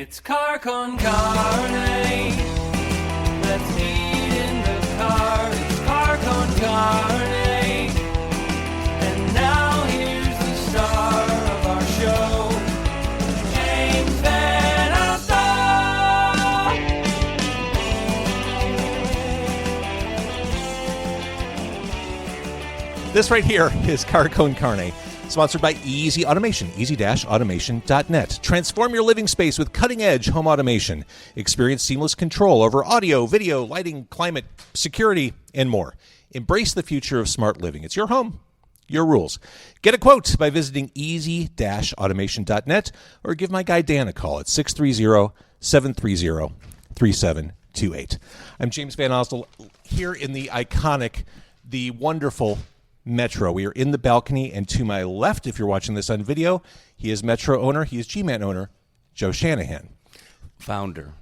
It's car con carne. Let's eat in the car. It's car con carne. And now here's the star of our show, James Van Alstyne. This right here is Car Con Carne, sponsored by Easy Automation, easy-automation.net. Transform your living space with cutting-edge home automation. Experience seamless control over audio, video, lighting, climate, security, and more. Embrace the future of smart living. It's your home, your rules. Get a quote by visiting easy-automation.net or give my guy Dan a call at 630-730-3728. I'm James Van Alstyne here in the iconic, the wonderful Metro. We are in the balcony, and to my left, if you're watching this on video, he is Metro owner, he is G-Man owner, Joe Shanahan. Founder.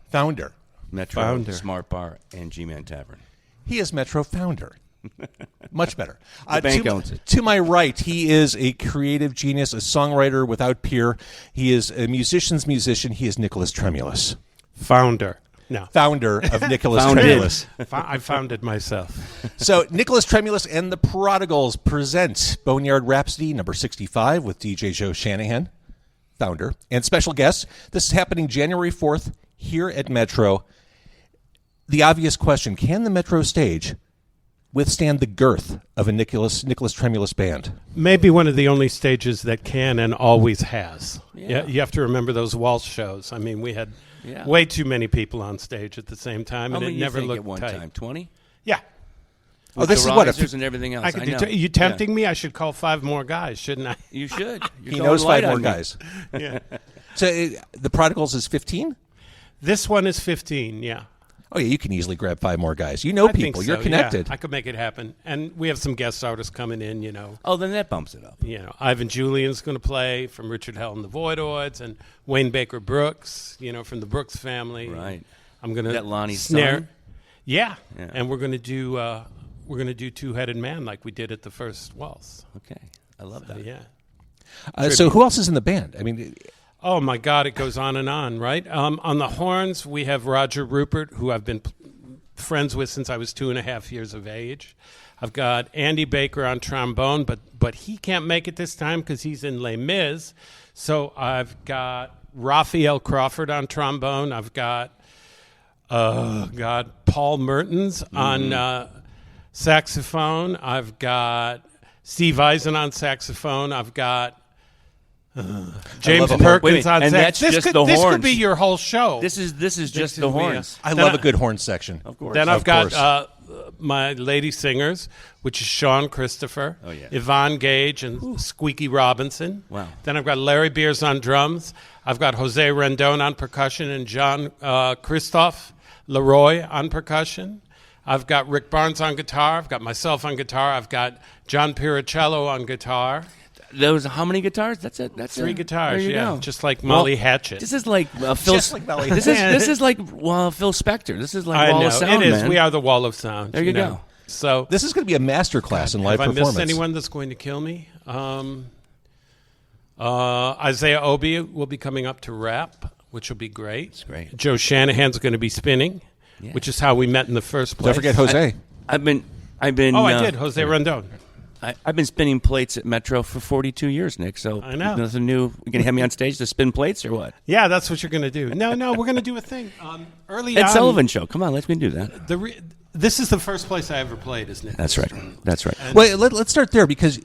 Metro, Founder. Smart Bar, and G-Man Tavern. He is Metro founder. Much better. The bank owns it. To my right, he is a creative genius, a songwriter without peer. He is a musician's musician. He is Nicholas Tremulis. Founder of Nicholas Tremulis. I founded myself. So Nicholas Tremulis and the Prodigals present Boneyard Rhapsody number 65 with DJ Joe Shanahan, founder, and special guests. This is happening January 4th here at Metro. The obvious question, can the Metro stage withstand the girth of a Nicholas Tremulis band? Maybe one of the only stages that can and always has. Yeah. You have to remember those waltz shows. I mean, we had way too many people on stage at the same time, How and many it never you think looked at one tight. time? 20? Yeah. Oh, this is what risers and everything else. I could I do know. you tempting me? I should call 5 more guys, shouldn't I? You should. You're He going knows light 5 more on me. guys. Yeah. So the Prodigals is 15? This one is 15, yeah. Oh, yeah, you can easily grab 5 more guys. You know I think people. so, You're connected. Yeah, I could make it happen. And we have some guest artists coming in, you know. Oh, then that bumps it up. Ivan Julian's going to play from Richard Hell and the Voidoids, and Wayne Baker Brooks, from the Brooks family. Right. I'm going to That Lonnie's snare. son? Yeah. Yeah. And we're going to do Two-Headed Man like we did at the first waltz. Okay. I love that. Yeah. So who else is in the band? I mean, Oh my God, it goes on, right? On the horns, we have Roger Rupert, who I've been friends with since I was 2.5 years of age. I've got Andy Baker on trombone, but he can't make it this time because he's in Les Mis. So I've got Raphael Crawford on trombone. I've got Paul Mertens on saxophone. I've got Steve Eisen on saxophone. I've got James Perkins on and sax. that's just the This horns. could be your whole show. This is just the is me. horns. I love a good horn section. Of course. Then Of I've got course. my lady singers, which is Sean Christopher, Oh, yeah. Yvonne Gage, and Squeaky Robinson. Wow. Then I've got Larry Beers on drums. I've got Jose Rendon on percussion and John Christophe Leroy on percussion. I've got Rick Barnes on guitar. I've got myself on guitar. I've got John Piricello on guitar. Those how many guitars? That's it. That's 3 it. guitars, There you yeah. go. Just like Molly Hatchet. This is like Phil. Just like Molly this is like Phil Spector. This is like I Wall know. of Sound, it is. man. We are the Wall of Sound. There you know. go. So This is going to be a master class in live have performance. I missed anyone that's going to kill me? Isaiah Obi will be coming up to rap, which will be great. It's great. Joe Shanahan's going to be spinning, Yeah. which is how we met in the first place. Don't forget Jose. I've been. I did. Jose Rendon. I've been spinning plates at Metro for 42 years, Nick. So I know. Nothing new. You gonna have me on stage to spin plates or what? Yeah, that's what you're going to do. No, we're going to do a thing. Early Ed on, Sullivan Show. Come on, let's do that. This is the first place I ever played, isn't it? That's right. That's right. Well, let's start there because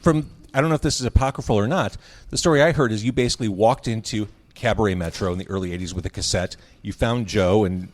I don't know if this is apocryphal or not, the story I heard is you basically walked into Cabaret Metro in the early 80s with a cassette. You found Joe, and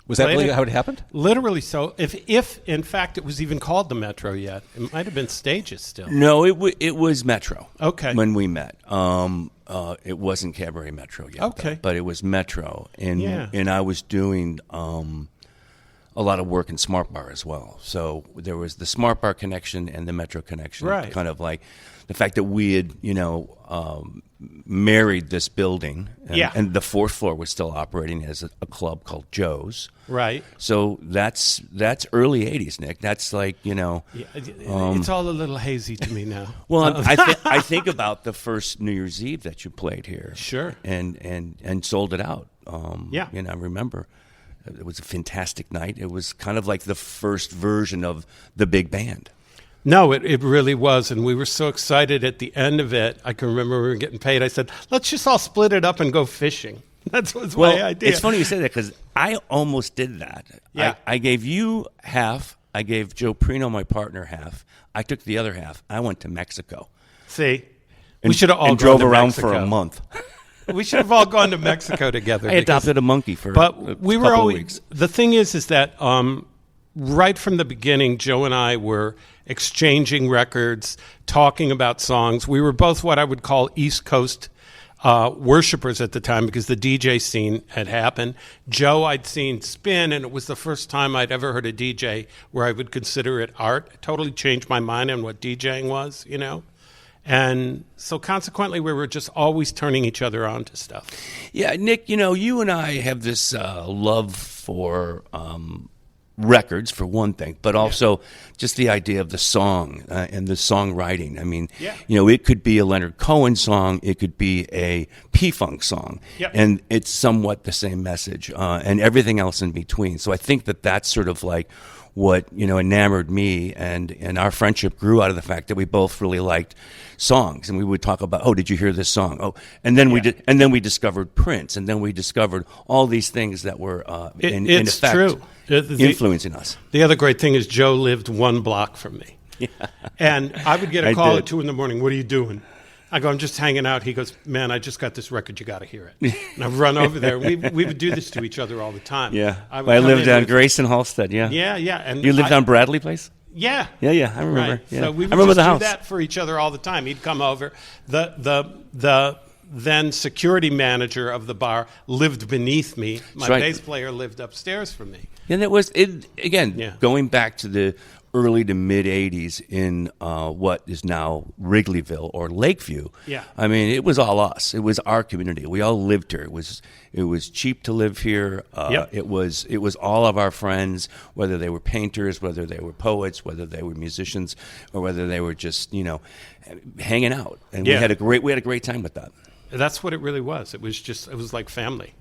was that really how it happened? Literally so. If in fact it was even called the Metro yet, it might have been Stages still. No, it was Metro. Okay. When we met, it wasn't Cabaret Metro yet. Okay. But it was Metro, and Yeah. and I was doing a lot of work in Smart Bar as well. So there was the Smart Bar connection and the Metro connection. Right. Kind of like the fact that we had, married this building. And, Yeah. and the 4th floor was still operating as a club called Joe's. Right. So that's early 80s, Nick. That's like, Yeah, it's all a little hazy to me now. Well, I think about the first New Year's Eve that you played here. Sure. And sold it out. Yeah. And I remember it was a fantastic night. It was kind of like the first version of the big band. No, it really was. And we were so excited at the end of it. I can remember we were getting paid. I said, let's just all split it up and go fishing. That was my idea. It's funny you say that because I almost did that. Yeah. I gave you half. I gave Joe Prino, my partner, half. I took the other half. I went to Mexico. See? We should have all and gone drove to around Mexico. for a month. We should have all gone to Mexico together. I adopted a monkey for But we were couple always, of weeks. the thing is that right from the beginning, Joe and I were exchanging records, talking about songs. We were both what I would call East Coast worshipers at the time because the DJ scene had happened. Joe I'd seen spin, and it was the first time I'd ever heard a DJ where I would consider it art. It totally changed my mind on what DJing was, you know? And so consequently, we were just always turning each other on to stuff. Yeah, Nick, you and I have this love for records, for one thing, but also just the idea of the song and the songwriting. I mean, it could be a Leonard Cohen song, it could be a P-Funk song, and it's somewhat the same message, and everything else in between. So I think that that's sort of like what enamored me, and our friendship grew out of the fact that we both really liked songs, and we would talk about, did you hear this song? And then we discovered Prince, and then we discovered all these things that were in effect true. influencing us. The other great thing is Joe lived one block from me, and I would get a call at 2 a.m. What are you doing? I go, I'm just hanging out. He goes, man, I just got this record. You got to hear it. And I run over there. We would do this to each other all the time. Yeah. I lived on Grace and Halstead, yeah. Yeah. And you lived on Bradley Place? Yeah. Yeah, I remember. Right. Yeah. So we would I remember just the do house. that for each other all the time. He'd come over. The then security manager of the bar lived beneath me. My bass player lived upstairs from me. And going back to the early to mid 80s in what is now Wrigleyville or Lakeview. Yeah. I mean, it was all us. It was our community. We all lived here. It was cheap to live here. It was all of our friends, whether they were painters, whether they were poets, whether they were musicians, or whether they were just, hanging out. And we had a great time with that. That's what it really was. It was like family,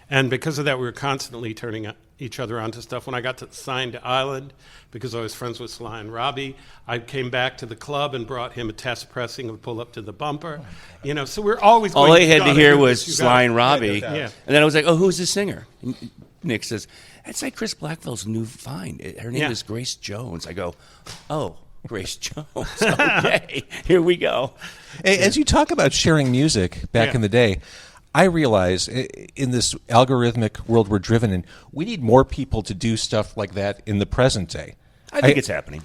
And because of that, we were constantly turning each other on to stuff. When I got signed to Island, because I was friends with Sly and Robbie, I came back to the club and brought him a test pressing of Pull Up to the Bumper. So we're always going, all I had to hear was you Sly and Robbie. Yeah. And then I was like, who's the singer? And Nick says, that's like Chris Blackwell's new find. Her name is Grace Jones. I go, Grace Jones. Okay, here we go. Hey, as you talk about sharing music back in the day, I realize in this algorithmic world we're driven in, we need more people to do stuff like that in the present day. I think it's happening.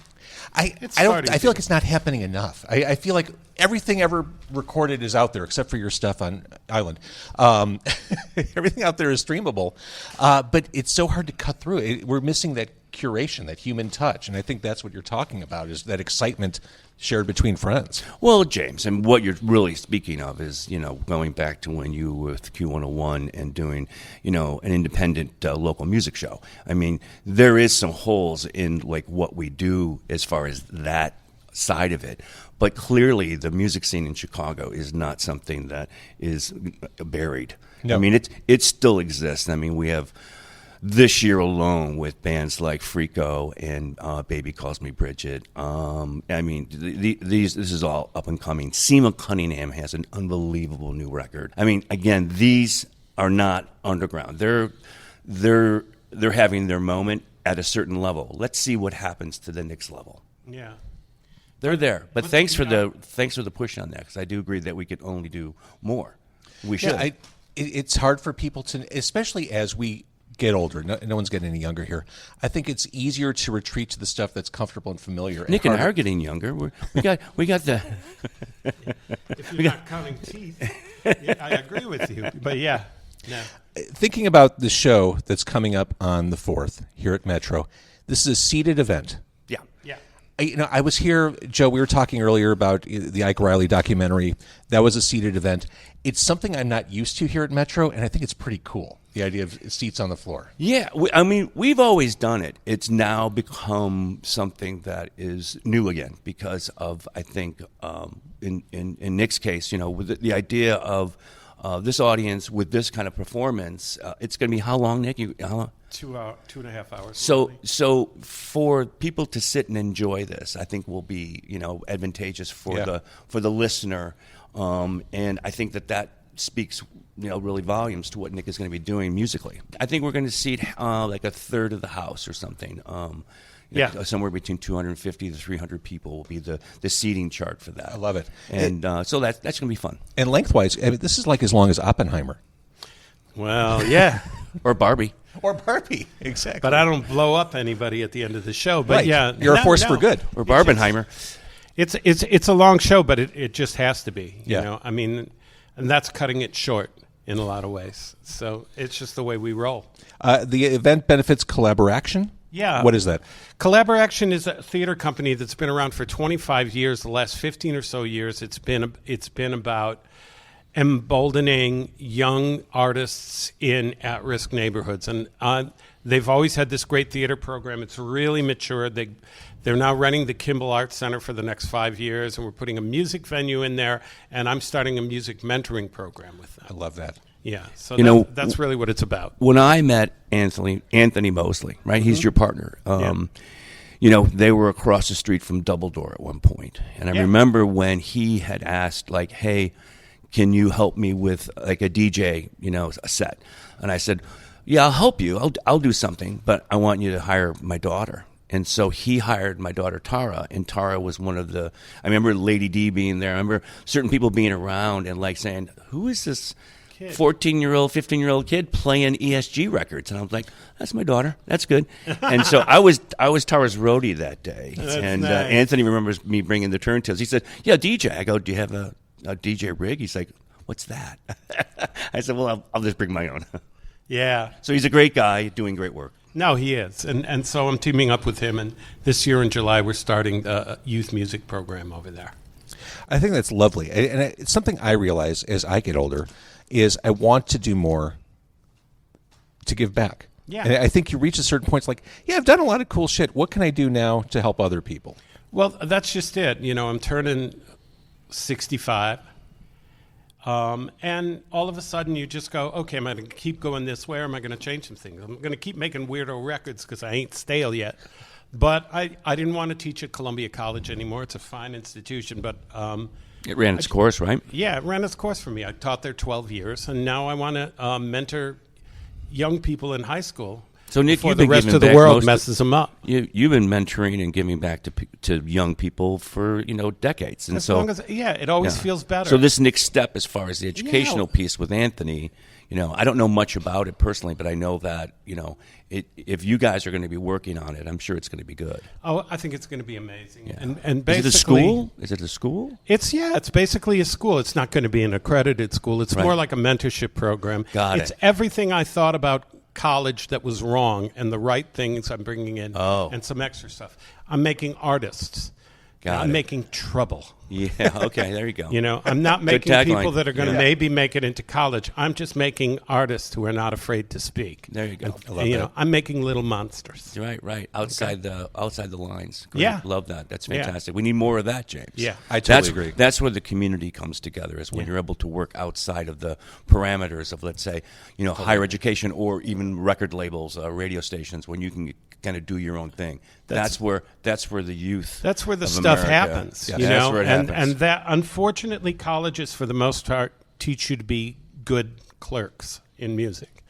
I feel like it's not happening enough. I feel like everything ever recorded is out there except for your stuff on Island. Everything out there is streamable, but it's so hard to cut through. We're missing that curation, that human touch, and I think that's what you're talking about, is that excitement shared between friends. Well, James, and what you're really speaking of is, going back to when you were with Q101 and doing, an independent local music show. I mean, there is some holes in like what we do as far as that side of it. But clearly the music scene in Chicago is not something that is buried. No. I mean, it still exists. I mean, we have this year alone with bands like Freako and Baby Calls Me Bridget. I mean, this is all up and coming. Seema Cunningham has an unbelievable new record. I mean, again, these are not underground. They're having their moment at a certain level. Let's see what happens to the next level. Yeah. They're there. But thanks for the push on that, because I do agree that we could only do more. We should. Yeah, it's hard for people to, especially as we get older. No one's getting any younger here. I think it's easier to retreat to the stuff that's comfortable and familiar. Nick and I are getting younger. We got the. If you're not counting teeth, I agree with you. But no. Thinking about the show that's coming up on the 4th here at Metro, this is a seated event. Yeah. I was here, Joe, we were talking earlier about the Ike Riley documentary. That was a seated event. It's something I'm not used to here at Metro, and I think it's pretty cool, the idea of seats on the floor. Yeah, we've always done it. It's now become something that is new again because of, I think, in Nick's case, with the idea of this audience with this kind of performance, it's going to be how long, Nick? How long? 2.5 hours. So for people to sit and enjoy this, I think will be advantageous for the listener, and I think that speaks really volumes to what Nick is going to be doing musically. I think we're going to seat like a third of the house or something. Somewhere between 250 to 300 people will be the seating chart for that. I love it. And so that's going to be fun. And lengthwise, I mean, this is like as long as Oppenheimer. Well, yeah. Or Barbie. Or Barbie, exactly. But I don't blow up anybody at the end of the show. But right. yeah, You're a force for good. Or Barbenheimer. It's a long show, but it just has to be. Yeah. I mean, and that's cutting it short in a lot of ways. So it's just the way we roll. The event benefits Collaboraction. Yeah. What is that? Collaboraction is a theater company that's been around for 25 years. The last 15 or so years, it's been about emboldening young artists in at-risk neighborhoods. And they've always had this great theater program. It's really mature. They're now running the Kimball Arts Center for the next 5 years, and we're putting a music venue in there, and I'm starting a music mentoring program with them. I love that. Yeah, so that's really what it's about. When I met Anthony Mosley, right? He's your partner. They were across the street from Double Door at one point. And I remember when he had asked, like, hey, can you help me with like a DJ, a set? And I said, yeah, I'll help you. I'll do something, but I want you to hire my daughter. And so he hired my daughter, Tara, and Tara was one of I remember Lady D being there. I remember certain people being around and like saying, who is this 14-year-old, 15-year-old kid playing ESG records? And I was like, that's my daughter. That's good. And so I was Tara's roadie that day. And nice. Anthony remembers me bringing the turntables. He said, yeah, DJ. I go, do you have a DJ rig? He's like, what's that? I said, well, I'll just bring my own. Yeah. So he's a great guy doing great work. No, he is. And so I'm teaming up with him. And this year in July, we're starting a youth music program over there. I think that's lovely. And it's something I realize as I get older is I want to do more to give back. Yeah. And I think you reach a certain point, it's like, yeah, I've done a lot of cool shit. What can I do now to help other people? Well, that's just it. I'm turning 65. And all of a sudden you just go, okay, am I going to keep going this way or am I going to change some things? I'm going to keep making weirdo records because I ain't stale yet. But I didn't want to teach at Columbia College anymore. It's a fine institution, but... it ran its course, right? Yeah, it ran its course for me. I taught there 12 years, and now I want to mentor young people in high school. So, Nick, before you've the been rest giving of the back world messes them up. You've been mentoring and giving back to young people for decades, and As long as it always feels better. So this next step, as far as the educational piece with Anthony, I don't know much about it personally, but I know that if you guys are going to be working on it, I'm sure it's going to be good. Oh, I think it's going to be amazing. Yeah. And basically, is it a school? Is it a school? It's basically a school. It's not going to be an accredited school. It's more like a mentorship program. It's everything I thought about college that was wrong and the right things I'm bringing in and some extra stuff. I'm making artists. I'm making trouble. Yeah, okay, there you go. I'm not making people tagline. that are going to maybe make it into college. I'm just making artists who are not afraid to speak. There you go. I love that. I'm making little monsters. Right. Outside the lines. Great. Yeah. Love that. That's Yeah. fantastic. We need more of that, James. Yeah. I totally agree. That's where the community comes together, is when you're able to work outside of the parameters of, let's say, higher education or even record labels, radio stations, when you can kind of do your own thing. That's where the youth. That's where the of stuff America- happens. Yeah, that's where it happens. And that, unfortunately, colleges for the most part teach you to be good clerks in music.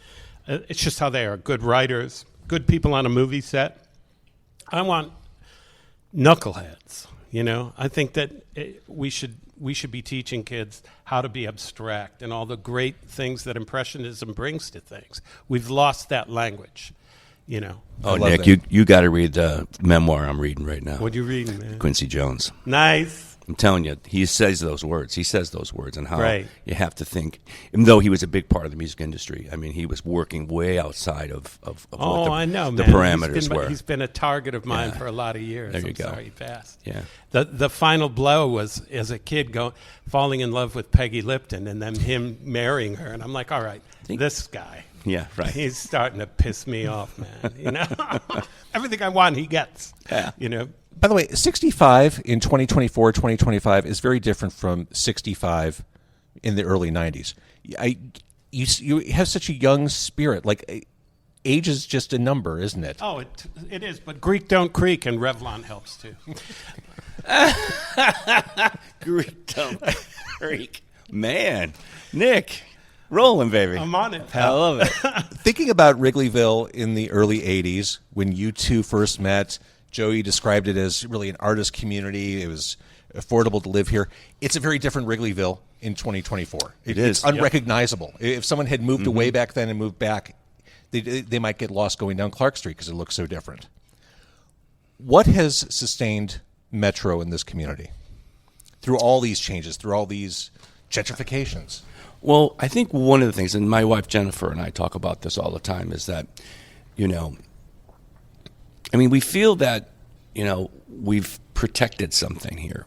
It's just how they are. Good writers, good people on a movie set. I want knuckleheads. I think that we should be teaching kids how to be abstract and all the great things that Impressionism brings to things. We've lost that language. Oh, Nick, you got to read the memoir I'm reading right now. What are you reading, man? Quincy Jones. Nice. I'm telling you, he says those words. He says those words, and how Right. you have to think. Even though he was a big part of the music industry, I mean, he was working way outside of what I know, the man. parameters were. He's been a target of mine Yeah. for a lot of years. There you I'm go. sorry he passed. Yeah. The final blow was as a kid falling in love with Peggy Lipton and then him marrying her, and I'm like, all right, this guy. Yeah, right. He's starting to piss me off, man. Everything I want, he gets. Yeah. By the way, 65 in 2024, 2025 is very different from 65 in the early 90s. You have such a young spirit. Like, age is just a number, isn't it? Oh, it is. But Greek don't creak, and Revlon helps too. Greek don't creak. Man, Nick, rolling, baby. I'm on it, I pal. love it. Thinking about Wrigleyville in the early 80s, when you two first met, Joey described it as really an artist community. It was affordable to live here. It's a very different Wrigleyville in 2024. It is. It's unrecognizable. If someone had moved away back then and moved back, they might get lost going down Clark Street because it looks so different. What has sustained Metro in this community through all these changes, through all these gentrifications? Well, I think one of the things, and my wife Jennifer and I talk about this all the time, is that, we feel that, we've protected something here.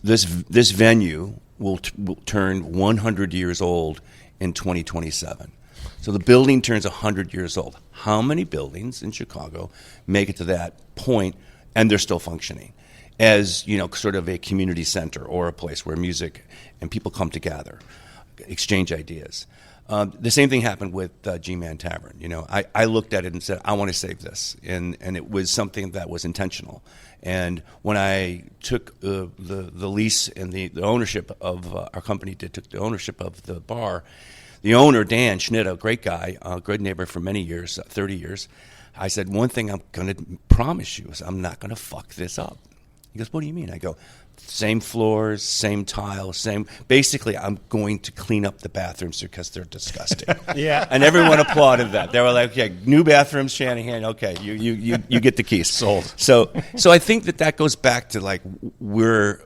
This venue will turn 100 years old in 2027. So the building turns 100 years old. How many buildings in Chicago make it to that point and they're still functioning as, sort of a community center or a place where music and people come together, exchange ideas? The same thing happened with G-Man Tavern. I looked at it and said, I want to save this. And it was something that was intentional. And when I took the lease and the ownership of our company took the ownership of the bar, the owner, Dan Schnitt, a great guy, a good neighbor for many years, 30 years, I said, one thing I'm going to promise you is I'm not going to fuck this up. He goes, what do you mean? I go, same floors, same tile, same. Basically, I'm going to clean up the bathrooms because they're disgusting. Yeah. And everyone applauded that. They were like, okay, new bathrooms, Shanahan. Okay, you get the keys. Sold. So I think that goes back to like we're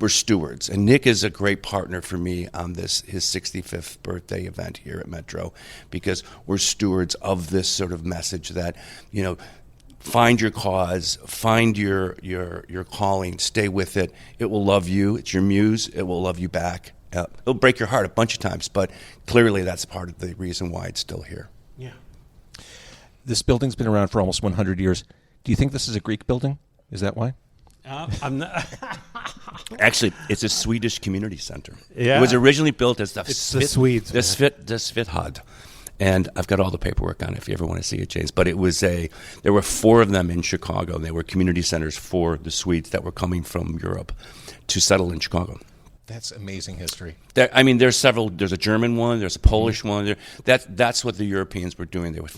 stewards, and Nick is a great partner for me on his 65th birthday event here at Metro, because we're stewards of this sort of message that find your cause, find your calling, stay with it. It will love you. It's your muse. It will love you back. It'll break your heart a bunch of times, but clearly that's part of the reason why it's still here. Yeah. This building's been around for almost 100 years. Do you think this is a Greek building? Is that why? I'm not. Actually, it's a Swedish community center. Yeah. It was originally built as the Swedes. The Svithad. And I've got all the paperwork on it if you ever want to see it, James. But there were 4 of them in Chicago. And they were community centers for the Swedes that were coming from Europe to settle in Chicago. That's amazing history. There's several. There's a German one. There's a Polish one. That's what the Europeans were doing. They would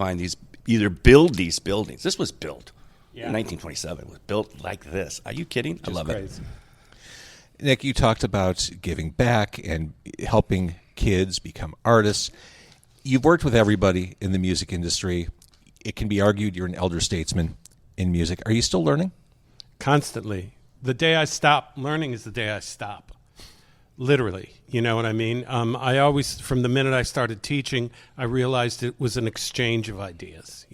either build these buildings. This was built in 1927. It was built like this. Are you kidding? I love crazy. it. Nick, you talked about giving back and helping kids become artists. You've worked with everybody in the music industry. It can be argued you're an elder statesman in music. Are you still learning? Constantly. The day I stop learning is the day I stop. Literally. You know what I mean? I always, from the minute I started teaching, I realized it was an exchange of ideas,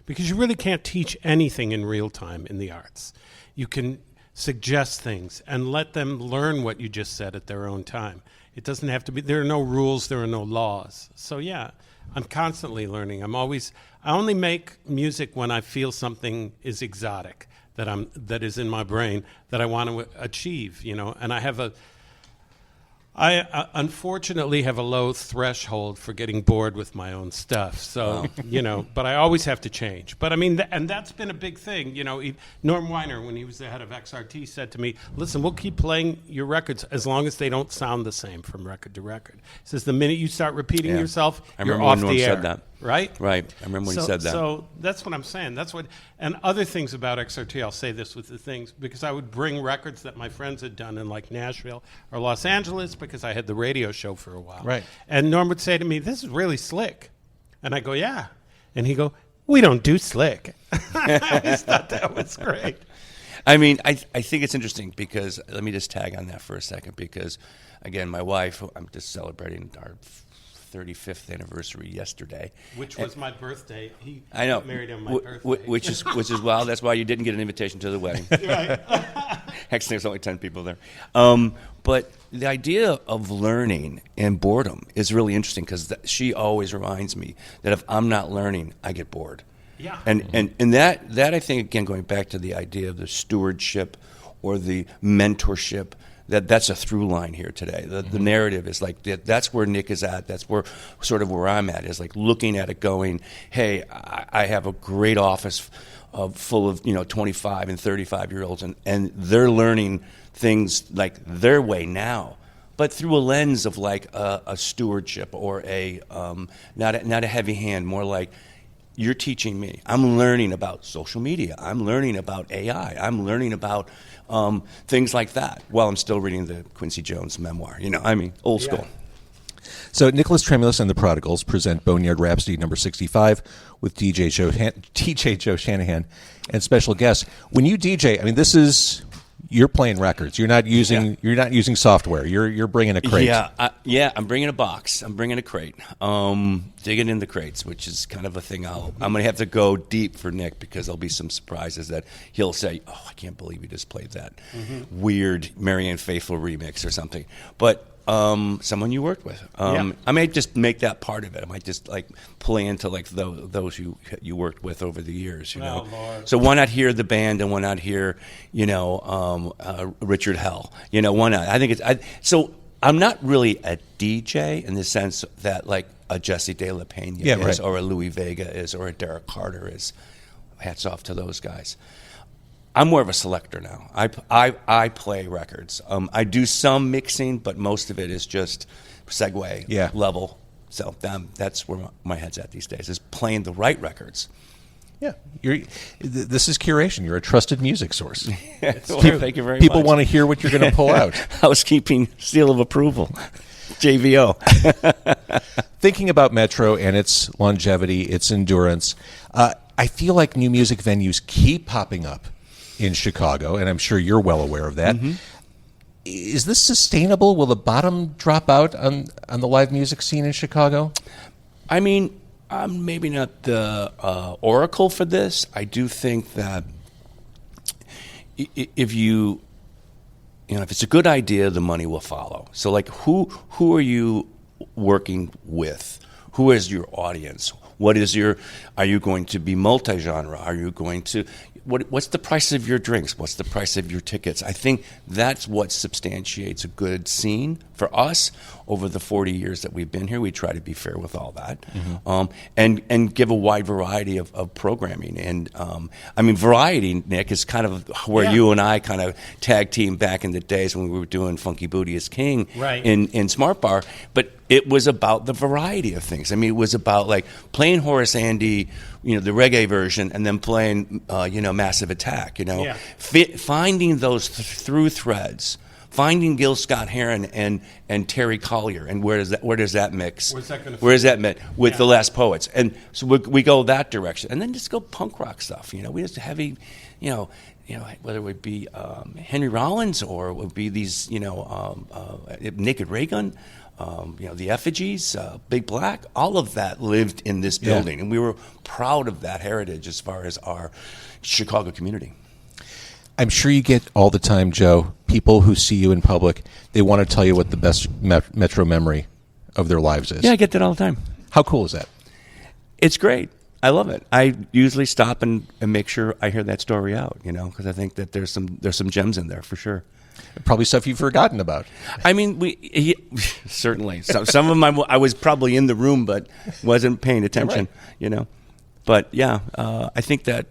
because you really can't teach anything in real time in the arts. You can suggest things and let them learn what you just said at their own time. It doesn't have to be, there are no rules, there are no laws. So yeah, I'm constantly learning. I only make music when I feel something is exotic that is in my brain that I want to achieve, and I unfortunately have a low threshold for getting bored with my own stuff. So, but I always have to change. But and that's been a big thing. Norm Weiner, when he was the head of XRT, said to me, listen, we'll keep playing your records as long as they don't sound the same from record to record. He says, the minute you start repeating yourself, you're off the air. Said that. Right? Right. I remember when he said that. So that's what I'm saying. And other things about XRT, I'll say this with the things, because I would bring records that my friends had done in like Nashville or Los Angeles, because I had the radio show for a while. Right. And Norm would say to me, this is really slick. And I go, yeah. And he'd go, we don't do slick. I always thought that was great. I think it's interesting because, let me just tag on that for a second, because, again, my wife, I'm just celebrating our 35th anniversary yesterday, which was my birthday. I know, got married on my birthday, which is wild. That's why you didn't get an invitation to the wedding. Right. Actually, there's only 10 people there. But the idea of learning and boredom is really interesting, because she always reminds me that if I'm not learning, I get bored. Yeah. And that I think, again, going back to the idea of the stewardship or the mentorship, that's a through line here today. The narrative is like that's where Nick is at. That's where I'm at, is like looking at it going, hey, I have a great office full of 25 and 35-year-olds, and they're learning things like their way now, but through a lens of like a stewardship or a not a heavy hand, more like, you're teaching me. I'm learning about social media. I'm learning about AI. I'm learning about things like that while I'm still reading the Quincy Jones memoir. Old school. So Nicholas Tremulis and the Prodigals present Boneyard Rhapsody number 65 with DJ Joe Shanahan and special guests. When you DJ, I mean, you're playing records. You're not using software. You're bringing a crate. I'm bringing a box. I'm bringing a crate. Digging in the crates, which is kind of a thing I'm going to have to go deep for Nick, because there'll be some surprises that he'll say, "Oh, I can't believe you just played that weird Marianne Faithfull remix or something." But someone you worked with. I may just make that part of it. I might just like play into like those you worked with over the years. Lord. So why not hear the band, and why not hear Richard Hell? Why not? I think so I'm not really a DJ in the sense that like a Jesse De La Pena is, or a Louis Vega is, or a Derek Carter is. Hats off to those guys. I'm more of a selector now. I play records. I do some mixing, but most of it is just segue level. So that's where my head's at these days, is playing the right records. Yeah, this is curation. You're a trusted music source. Thank you very much. People want to hear what you're going to pull out. Housekeeping seal of approval. JVO. Thinking about Metro and its longevity, its endurance, I feel like new music venues keep popping up in Chicago, and I'm sure you're well aware of that. Is this sustainable? Will the bottom drop out on the live music scene in Chicago? I mean, I'm maybe not the oracle for this. I do think that if it's a good idea, the money will follow. So, like, who are you working with? Who is your audience? Are you going to be multi-genre? Are you going to, what's the price of your drinks? What's the price of your tickets? I think that's what substantiates a good scene for us. Over the 40 years that we've been here, we try to be fair with all that, and give a wide variety of programming. And variety, Nick, is kind of where you and I kind of tag team back in the days when we were doing Funky Booty is King in Smart Bar. But it was about the variety of things. I mean, it was about like playing Horace Andy, the reggae version, and then playing, Massive Attack. Finding those through threads. Finding Gil Scott-Heron and Terry Collier, and where does that mix? Where is that met with the Last Poets? And so we go that direction, and then just go punk rock stuff. We just heavy, whether it would be Henry Rollins or it would be these, Naked Ray Gun, the Effigies, Big Black. All of that lived in this building, and we were proud of that heritage as far as our Chicago community. I'm sure you get all the time, Joe, people who see you in public, they want to tell you what the best Metro memory of their lives is. Yeah, I get that all the time. How cool is that? It's great. I love it. I usually stop and make sure I hear that story out, because I think that there's some gems in there for sure. Probably stuff you've forgotten about. I mean, certainly. Some of them I was probably in the room but wasn't paying attention, But I think that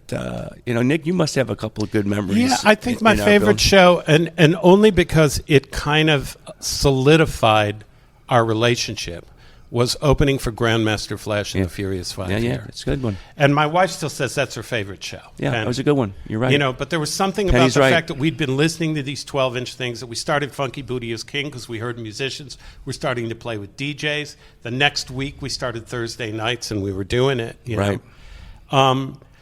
Nick, you must have a couple of good memories. Yeah, I think my favorite show, and only because it kind of solidified our relationship, was opening for Grandmaster Flash and the Furious Five. Yeah, it's a good one. And my wife still says that's her favorite show. Yeah, that was a good one. You're right. But there was something about the fact that we'd been listening to these 12-inch things, that we started Funky Booty is King because we heard musicians. We're starting to play with DJs. The next week we started Thursday nights, and we were doing it. Right.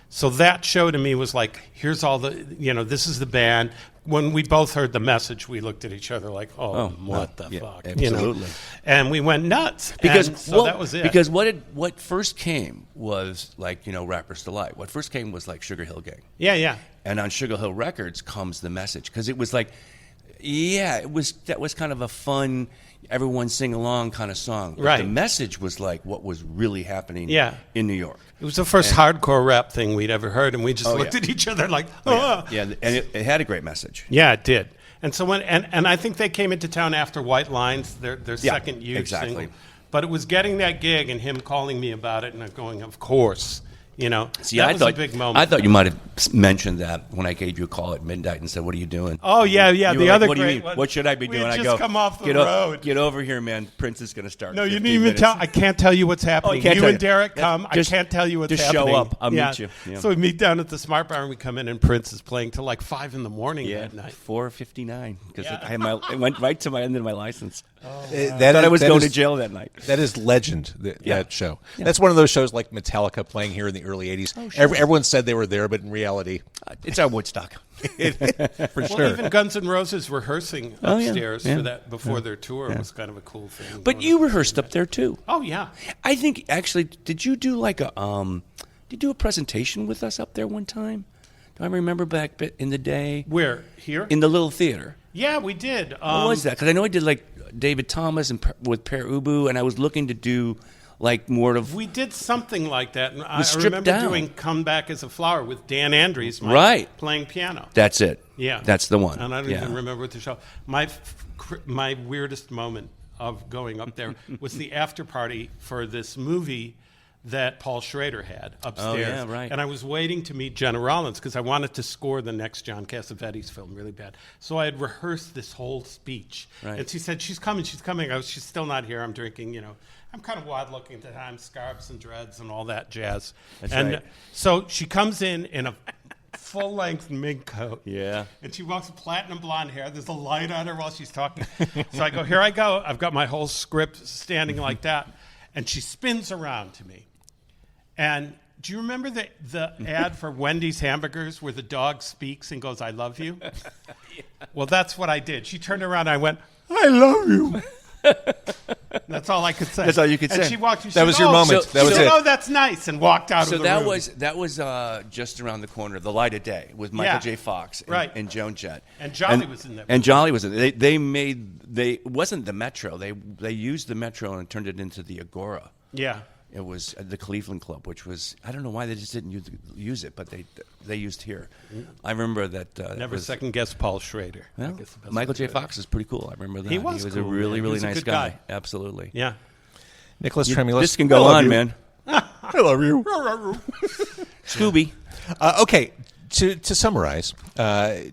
So that show to me was like, here's all the, this is the band. When we both heard the message, we looked at each other like, what the fuck? Absolutely. And we went nuts. Because that was it. Because what first came was like, Rapper's Delight. What first came was like Sugar Hill Gang. Yeah. And on Sugar Hill Records comes the message. Because it was like, that was kind of a fun, everyone sing along kind of song. But the message was like what was really happening in New York. It was the first hardcore rap thing we'd ever heard, and we just looked at each other like, Yeah, and it had a great message. Yeah, it did. And so and I think they came into town after White Lines, their second huge exactly. single. But it was getting that gig and him calling me about it and I'm going, of course. See, that I was thought, a big moment. I thought you might have mentioned that when I gave you a call at midnight and said, "What are you doing?" Oh yeah. You The were other what do you great mean? one. What should I be We doing? had I just go, come off the get road. Get over here, man. Prince is going to start. No, in you 15 didn't even minutes. tell. I can't tell you what's happening. can't You tell and you. Derek Yeah, come. just- I can't tell you what's just happening. show up. I'll meet you. Yeah. So we meet down at the Smart Bar and we come in and Prince is playing till like 5 a.m. that night. 4:59 because it went right to my end of my license. That I was going is- to jail that night. That is legend, that show. That's one of those shows like Metallica playing here in the early 80s. Everyone said they were there, but in reality, It's our Woodstock. for Well, sure. even Guns N' Roses rehearsing Oh, yeah. upstairs Yeah. for that before their tour was kind of a cool thing. But going you up. rehearsed up there too. Oh yeah. I think actually, did you do like a did you do a presentation with us up there one time? Do I remember back in the day Where here? in the little theater? Yeah, we did. What was that? Because I know I did like David Thomas and with Per Ubu, and I was looking to do like more of We did something like that. And I stripped remember down. doing "Come Back as a Flower" with Dan Andrews, Right. playing piano. That's it. Yeah, That's the one. And I don't Yeah. even remember what the show. My weirdest moment of going up there was the after party for this movie that Paul Schrader had upstairs. Oh, yeah, right. And I was waiting to meet Jenna Rollins because I wanted to score the next John Cassavetes film really bad. So I had rehearsed this whole speech. Right. And she said, she's coming. She's still not here. I'm drinking, I'm kind of wild looking at the time, scarves and dreads and all that jazz. That's and right. so she comes in a full-length mink coat. Yeah. And she walks with platinum blonde hair. There's a light on her while she's talking. So I go, here I go. I've got my whole script standing like that. And she spins around to me. And do you remember the ad for Wendy's hamburgers where the dog speaks and goes, "I love you"? Well, that's what I did. She turned around and I went, "I love you." That's all I could say. That's all you could and say. She walked. She That said, was your moment. So- That was she said, it. "Oh, that's nice," and walked out So of the room. that was just around the corner, the light of day, with Michael Yeah. J. Fox and, Right. and Joan Jett. And Jolly was in that And Jolly was in it. It wasn't the Metro. They used the Metro and turned it into the Agora. Yeah. It was the Cleveland Club, which was, I don't know why they just didn't use it, but they used here. I remember that. Never second guess Paul Schrader. I Well, guess the best Michael way J. to put it. Fox is pretty cool. I remember that. He was a cool, really, man. He really was a nice good guy. guy. Absolutely. Yeah. Nicholas Tremulis. This can go I love on, you. man. I love you. Scooby. Okay, to summarize,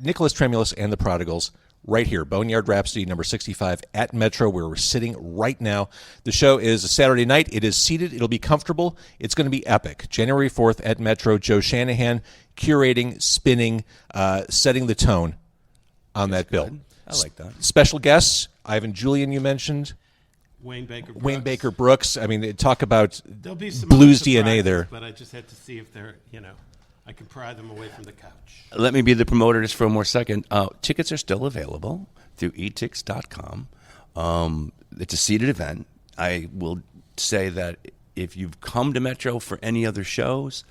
Nicholas Tremulis and the Prodigals, right here, Boneyard Rhapsody, number 65 at Metro, where we're sitting right now. The show is a Saturday night. It is seated. It'll be comfortable. It's going to be epic. January 4th at Metro. Joe Shanahan curating, spinning, setting the tone on that bill. I like that. Special guests, Ivan Julian, you mentioned. Wayne Baker Brooks. Wayne Baker Brooks. I mean, talk about There'll be some blues other DNA surprises, there. But I just had to see if they're, I can pry them away from the couch. Let me be the promoter just for one more second. Tickets are still available through etix.com. It's a seated event. I will say that if you've come to Metro for any other shows,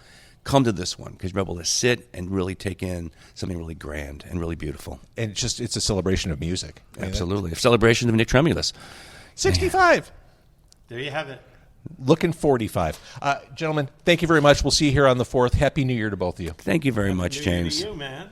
come to this one because you're able to sit and really take in something really grand and really beautiful. And it's a celebration of music. I mean, Absolutely. A celebration of Nick Tremulis. 65. There you have it. Looking 45. Gentlemen, thank you very much. We'll see you here on the 4th. Happy New Year to both of you. Thank you very much, New Year to James. you, man.